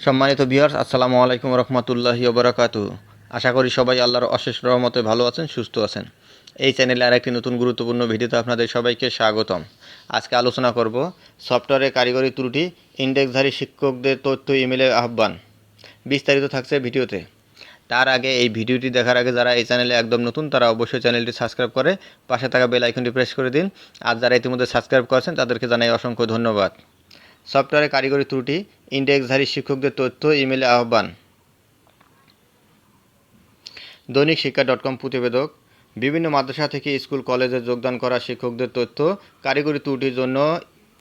সম্মানিত ভিউয়ার্স, আসসালামু আলাইকুম রহমতুল্লাহি ওয়া বারাকাতুহু। আশা করি সবাই আল্লাহর অশেষ রহমতে ভালো আছেন, সুস্থ আছেন। এই চ্যানেলে আরেকটি নতুন গুরুত্বপূর্ণ ভিডিওতে আপনাদের সবাইকে স্বাগতম। আজকে আলোচনা করব সফটওয়্যারে কারিগরি ত্রুটি, ইন্ডেক্সধারী শিক্ষকদের তথ্য ইমেলে আহ্বান। বিস্তারিত থাকছে ভিডিওতে। তার আগে এই ভিডিওটি দেখার আগে যারা এই চ্যানেলে একদম নতুন তারা অবশ্যই চ্যানেলটি সাবস্ক্রাইব করে পাশে থাকা বেল আইকনটি প্রেস করে দিন। আর যারা ইতিমধ্যে সাবস্ক্রাইব করেছেন তাদেরকে জানাই অসংখ্য ধন্যবাদ। সফটওয়্যারে কারিগরি ত্রুটি, ইন্ডেক্সধারী শিক্ষকদের তথ্য ইমেলে আহ্বান। দৈনিক শিক্ষা .com প্রতিবেদক, বিভিন্ন মাদ্রাসা থেকে স্কুল কলেজে যোগদান করা শিক্ষকদের তথ্য কারিগরি ত্রুটির জন্য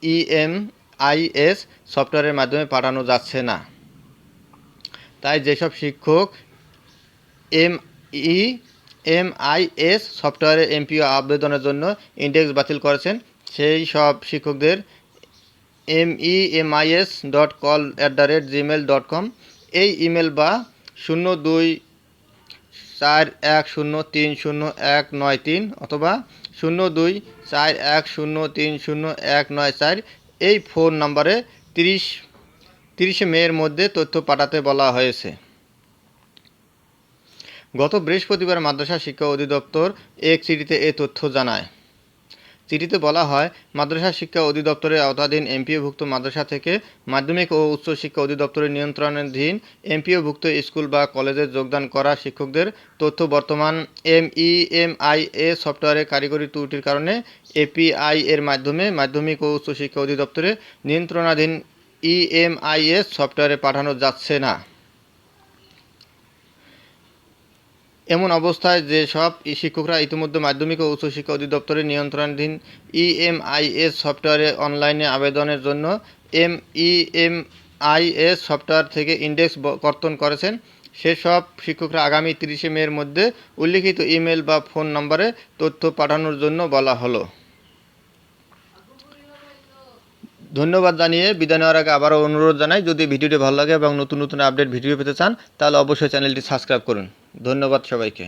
EMIS সফটওয়্যারের মাধ্যমে পাঠানো যাচ্ছে না। তাই যেসব শিক্ষক EMIS সফটওয়্যারে MPO আবেদনের জন্য ইন্ডেক্স বাতিল করেছেন, সেই সব শিক্ষকদের memis.call@gmail.com এই ইমেল বা 0241030193 অথবা 0241030194 এই ফোন নম্বরে 30 মের মধ্যে তথ্য পাঠাতে বলা হয়েছে। গত বৃহস্পতিবার মাদ্রাসা শিক্ষা অধিদপ্তর এক চিঠিতে এ তথ্য জানায়। চিঠিতে বলা হয়, মাদ্রাসা শিক্ষা অধিদপ্তরের আওতাধীন এমপিওভুক্ত মাদ্রাসা থেকে মাধ্যমিক ও উচ্চ শিক্ষা অধিদপ্তরের নিয়ন্ত্রণাধীন এমপিওভুক্ত স্কুল বা কলেজে যোগদান করা শিক্ষকদের তথ্য বর্তমান MEMIS সফটওয়্যারে কারিগরি ত্রুটির কারণে API এর মাধ্যমে মাধ্যমিক ও উচ্চ শিক্ষা অধিদপ্তরের নিয়ন্ত্রণাধীন EMIS সফটওয়্যারে পাঠানো যাচ্ছে না। এমন অবস্থায় যে সব শিক্ষকরা ইতিমধ্যে মাধ্যমিক ও উচ্চ শিক্ষা অধিদপ্তরের নিয়ন্ত্রণাধীন EMIS সফটওয়্যারে অনলাইনে আবেদনের জন্য MEMIS সফটওয়্যার থেকে ইন্ডেক্স কর্তন করেছেন, সেসব শিক্ষকরা আগামী 30 মের মধ্যে উল্লিখিত ইমেল বা ফোন নম্বরে তথ্য পাঠানোর জন্য বলা হলো। ধন্যবাদ জানিয়ে বিদায় নেওয়ার আগে আবারও অনুরোধ জানাই, যদি ভিডিওটি ভালো লাগে এবং নতুন নতুন আপডেট ভিডিও পেতে চান তাহলে অবশ্যই চ্যানেলটি সাবস্ক্রাইব করুন। ধন্যবাদ সবাইকে।